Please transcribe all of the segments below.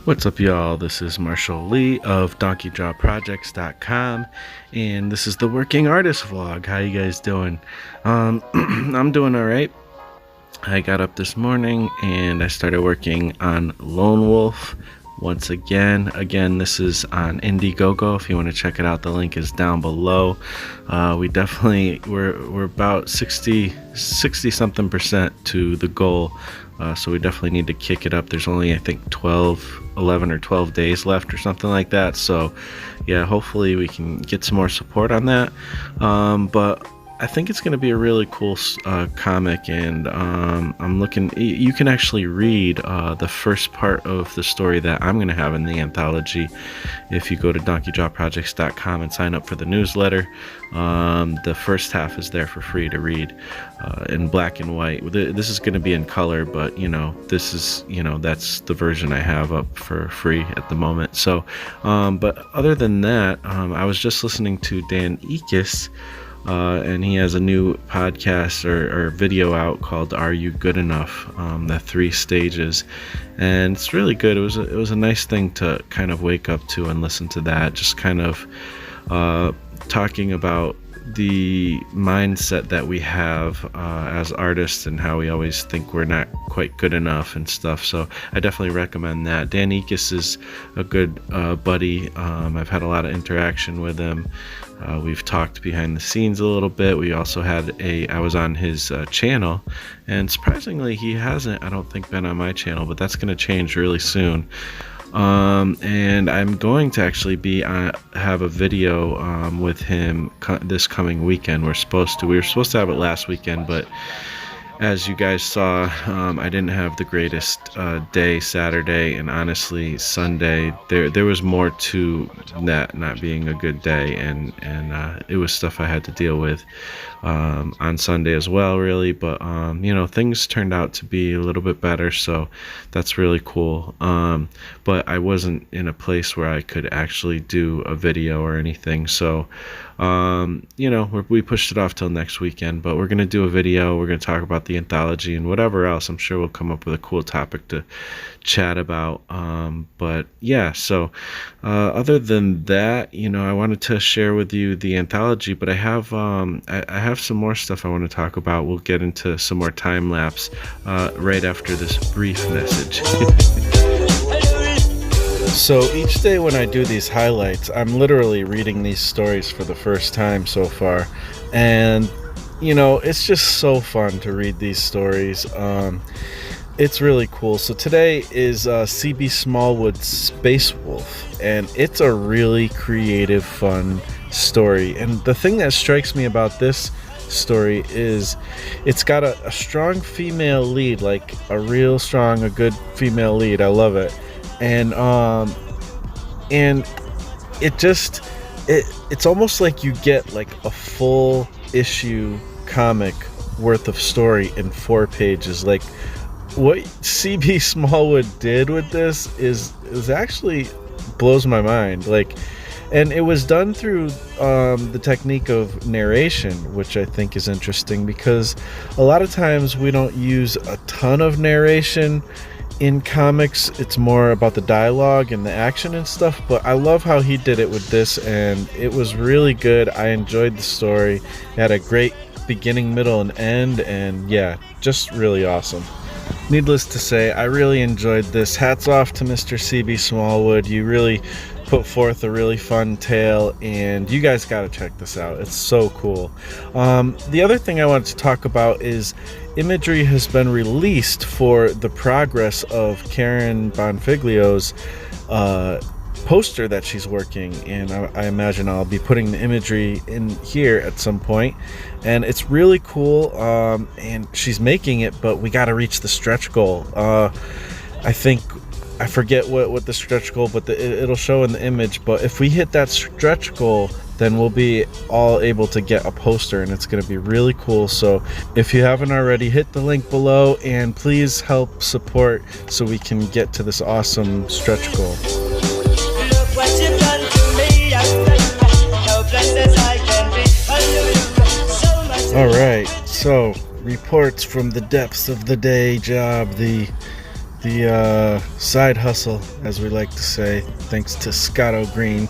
What's up, y'all? This is Marshall Lee of DonkeyJawProjects.com, and this is the Working Artist Vlog. How you guys doing? I'm doing all right. I got up this morning and I started working on Lone Wolf once again. This is on Indiegogo. If you want to check it out, the link is down below. We're about 60 something percent to the goal. So we definitely need to kick it up. There's only, I think, 11 or 12 days left or something like that. So yeah, hopefully we can get some more support on that. But I think it's going to be a really cool comic, and I'm looking. You can actually read the first part of the story that I'm going to have in the anthology if you go to DonkeyJawProjects.com and sign up for the newsletter. The first half is there for free to read in black and white. This is going to be in color, but this is that's the version I have up for free at the moment. So, but other than that, I was just listening to Dan Ekus. And he has a new podcast or video out called "Are You Good Enough?" The 3 stages, and it's really good. It was a nice thing to kind of wake up to and listen to that. Just kind of talking about the mindset that we have as artists and how we always think we're not quite good enough and stuff. So I definitely recommend that. Dan Ekus is a good buddy. I've had a lot of interaction with him. We've talked behind the scenes a little bit. We also I was on his channel, and surprisingly he hasn't, I don't think, been on my channel, but that's going to change really soon. And I'm going to actually have a video with him this coming weekend. We were supposed to have it last weekend, but as you guys saw, I didn't have the greatest day Saturday, and honestly Sunday there was more to that not being a good day, and it was stuff I had to deal with on Sunday as well, really. But things turned out to be a little bit better, so that's really cool. But I wasn't in a place where I could actually do a video or anything, so we pushed it off till next weekend. But we're going to do a video. We're going to talk about the anthology and whatever else. I'm sure we'll come up with a cool topic to chat about. But yeah, so other than that, I wanted to share with you the anthology, but I have some more stuff I want to talk about. We'll get into some more time lapse right after this brief message. So each day when I do these highlights, I'm literally reading these stories for the first time so far, and it's just so fun to read these stories. It's really cool. So today is C.B. Smallwood's Space Wolf, and it's a really creative, fun story. And the thing that strikes me about this story is it's got a strong female lead, like a good female lead. I love it. And it's almost like you get like a full issue comic worth of story in 4 pages. Like what C.B. Smallwood did with this is actually blows my mind. And it was done through the technique of narration, which I think is interesting because a lot of times we don't use a ton of narration in comics. It's more about the dialogue and the action and stuff, but I love how he did it with this, and it was really good. I enjoyed the story. It had a great beginning, middle, and end, and yeah, just really awesome. Needless to say, I really enjoyed this. Hats off to Mr. C.B. Smallwood. You really put forth a really fun tale, and you guys got to check this out. It's so cool. The other thing I wanted to talk about is imagery has been released for the progress of Karen Bonfiglio's poster that she's working, and I imagine I'll be putting the imagery in here at some point, and it's really cool. And she's making it, but we got to reach the stretch goal. I forget what the stretch goal, but it'll show in the image. But if we hit that stretch goal, then we'll be all able to get a poster, and it's going to be really cool. So if you haven't already, hit the link below, and please help support so we can get to this awesome stretch goal. All right, so reports from the depths of the day job, the the side hustle, as we like to say. Thanks to Scotto Green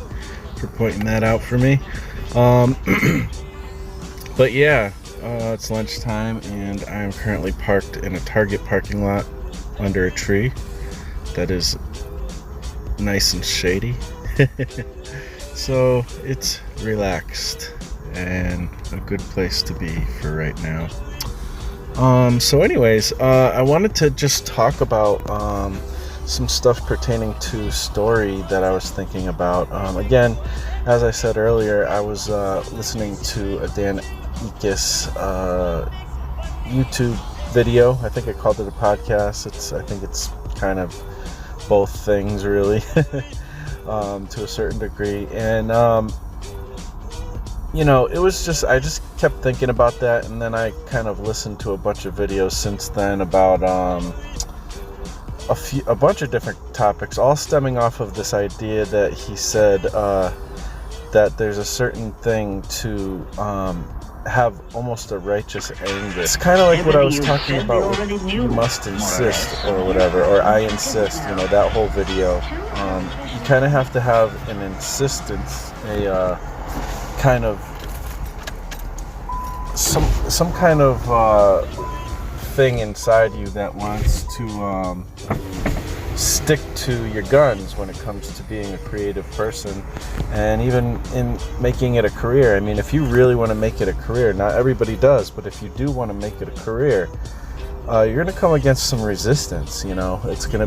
for pointing that out for me. But yeah, it's lunchtime and I am currently parked in a Target parking lot under a tree that is nice and shady. So it's relaxed and a good place to be for right now. So anyways, I wanted to just talk about some stuff pertaining to story that I was thinking about. Again, as I said earlier, I was listening to a Dan Ekus YouTube video. I think I called it a podcast. I think it's kind of both things, really, to a certain degree. And it was just, I just kept thinking about that, and then I kind of listened to a bunch of videos since then about a bunch of different topics, all stemming off of this idea that he said that there's a certain thing to have almost a righteous anger. It's kind of like what I was talking about with You Must Insist or whatever, or I Insist, that whole video. You kind of have to have an insistence, a kind of some kind of thing inside you that wants to stick to your guns when it comes to being a creative person, and even in making it a career. I mean, if you really want to make it a career, not everybody does, but if you do want to make it a career, you're going to come against some resistance. There's going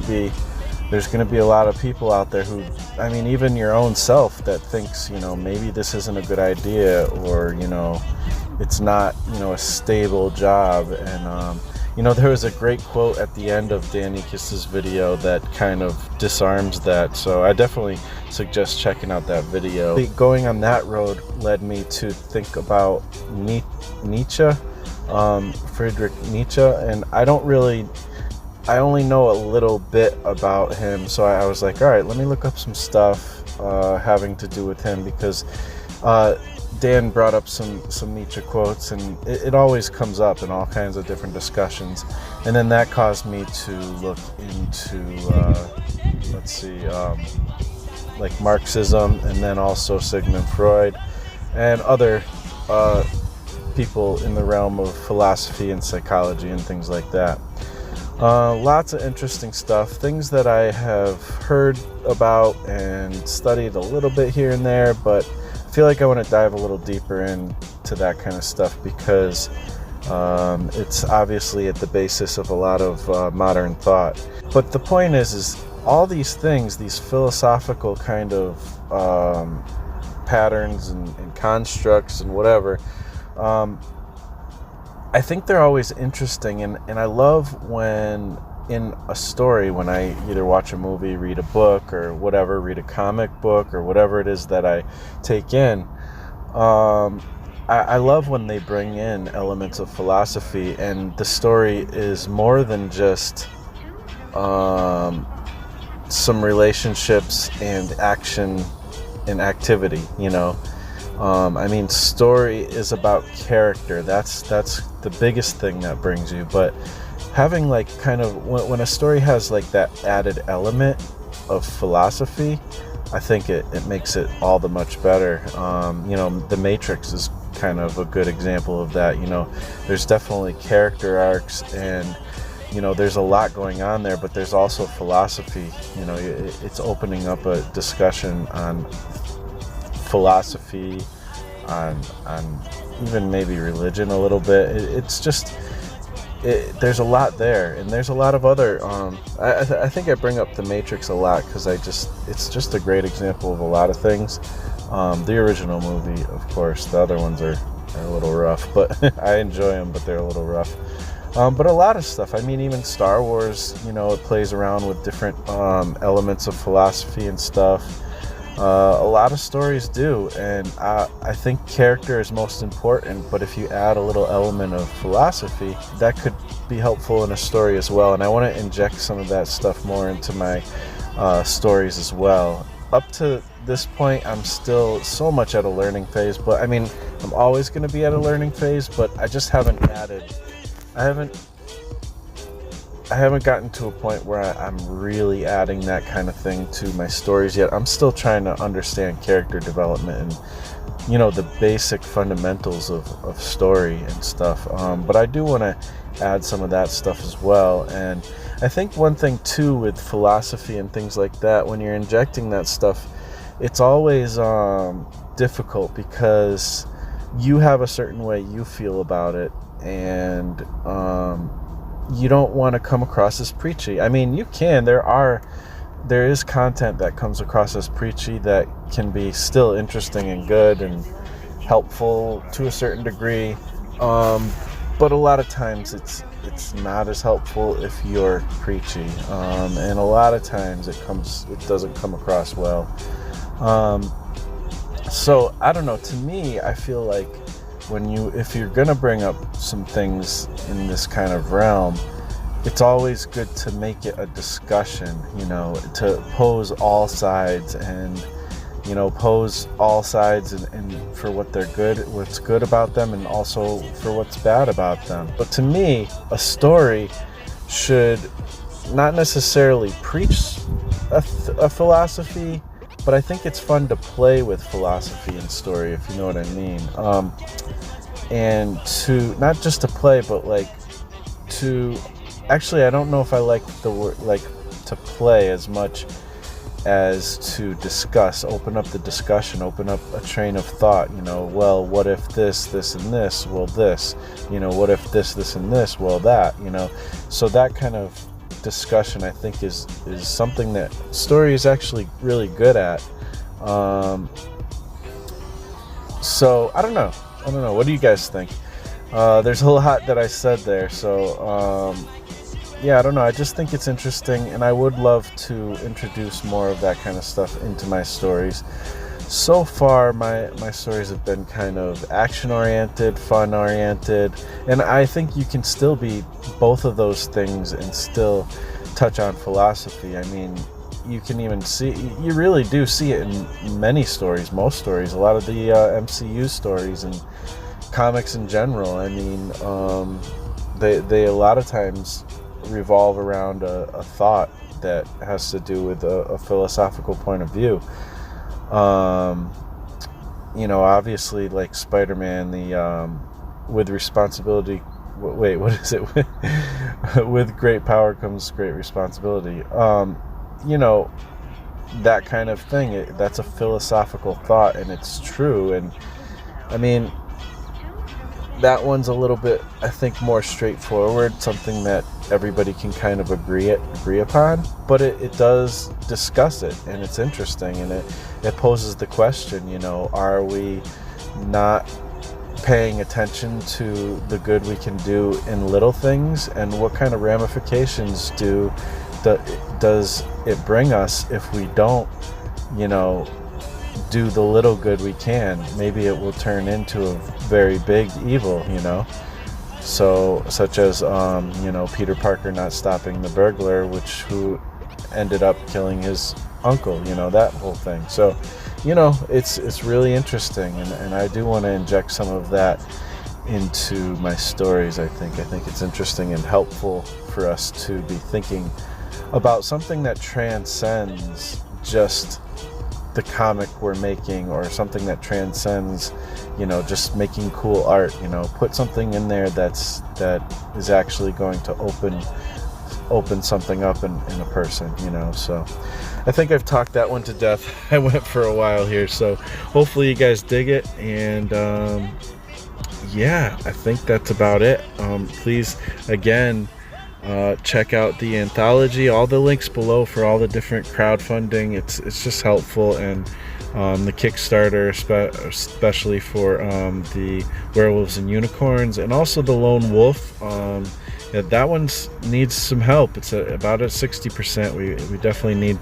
to be a lot of people out there who, I mean, even your own self that thinks, maybe this isn't a good idea, or, it's not, a stable job. And, there was a great quote at the end of Dan Ekus's video that kind of disarms that. So I definitely suggest checking out that video. Going on that road led me to think about Nietzsche, Friedrich Nietzsche, and I only know a little bit about him, so I was like, all right, let me look up some stuff having to do with him, because Dan brought up some Nietzsche quotes, and it always comes up in all kinds of different discussions. And then that caused me to look into, like Marxism, and then also Sigmund Freud, and other people in the realm of philosophy and psychology and things like that. Lots of interesting stuff, things that I have heard about and studied a little bit here and there, but I feel like I want to dive a little deeper into that kind of stuff, because it's obviously at the basis of a lot of modern thought. But the point is all these things, these philosophical kind of patterns and constructs and whatever, I think they're always interesting, and I love when in a story, when I either watch a movie, read a book, or whatever, read a comic book, or whatever it is that I take in, I love when they bring in elements of philosophy, and the story is more than just some relationships and action and activity, I mean, story is about character. That's the biggest thing that brings you. But having like kind of, when a story has like that added element of philosophy, I think it makes it all the much better. The Matrix is kind of a good example of that. There's definitely character arcs, and there's a lot going on there, but there's also philosophy. It's opening up a discussion on philosophy, on even maybe religion a little bit. It's just, there's a lot there, and there's a lot of other I think I bring up The Matrix a lot because it's just a great example of a lot of things. The original movie, of course. The other ones are a little rough, but I enjoy them, but they're a little rough. But a lot of stuff, I mean, even Star Wars, it plays around with different elements of philosophy and stuff. A lot of stories do, and I think character is most important, but if you add a little element of philosophy, that could be helpful in a story as well, and I want to inject some of that stuff more into my stories as well. Up to this point, I'm still so much at a learning phase, but I mean, I'm always going to be at a learning phase, but I just haven't I haven't gotten to a point where I'm really adding that kind of thing to my stories yet. I'm still trying to understand character development and the basic fundamentals of story and stuff. But I do want to add some of that stuff as well. And I think one thing too with philosophy and things like that, when you're injecting that stuff, it's always difficult because you have a certain way you feel about it, and you don't want to come across as preachy. I mean, you can. There is content that comes across as preachy that can be still interesting and good and helpful to a certain degree, but a lot of times it's not as helpful if you're preachy, and a lot of times it doesn't come across well. So I don't know. To me, I feel like if you're gonna bring up some things in this kind of realm, it's always good to make it a discussion, to pose all sides and for what's good about them, and also for what's bad about them. But to me, a story should not necessarily preach a philosophy, but I think it's fun to play with philosophy in story, if you know what I mean. And to not just to play, but actually, I don't know if I like the word to play as much as to discuss, open up the discussion, open up a train of thought, well, what if this, and this, well, this, what if this, and this, well, that, so that kind of discussion, I think, is something that story is actually really good at. So I don't know, what do you guys think? There's a lot that I said there, so yeah, I don't know. I just think it's interesting, and I would love to introduce more of that kind of stuff into my stories. So far, my stories have been kind of action-oriented, fun-oriented, and I think you can still be both of those things and still touch on philosophy. I mean, you can even you really do see it in many stories, most stories, a lot of the MCU stories and comics in general. I mean, they a lot of times revolve around a thought that has to do with a philosophical point of view. Obviously, like Spider-Man, with responsibility. Wait, what is it? With great power comes great responsibility. That kind of thing. That's a philosophical thought, and it's true. And I mean, that one's a little bit, I think, more straightforward, something that everybody can kind of agree upon, but it does discuss it, and it's interesting, and it poses the question, are we not paying attention to the good we can do in little things, and what kind of ramifications does it bring us if we don't, do the little good we can? Maybe it will turn into a very big evil, so such as Peter Parker not stopping the burglar, who ended up killing his uncle, that whole thing. So it's really interesting, and I do want to inject some of that into my stories. I think it's interesting and helpful for us to be thinking about something that transcends just the comic we're making, or something that transcends just making cool art. Put something in there that is actually going to open something up in a person. So I think I've talked that one to death. I went for a while here, so hopefully you guys dig it. And yeah, I think that's about it. Please, again, check out the anthology, all the links below for all the different crowdfunding. It's just helpful, and the Kickstarter, especially for the Werewolves and Unicorns, and also the Lone Wolf. That one needs some help. It's about at 60%. We definitely need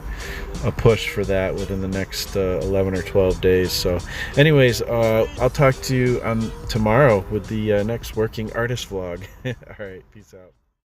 a push for that within the next 11 or 12 days. So anyways, I'll talk to you tomorrow with the next working artist vlog. All right, peace out.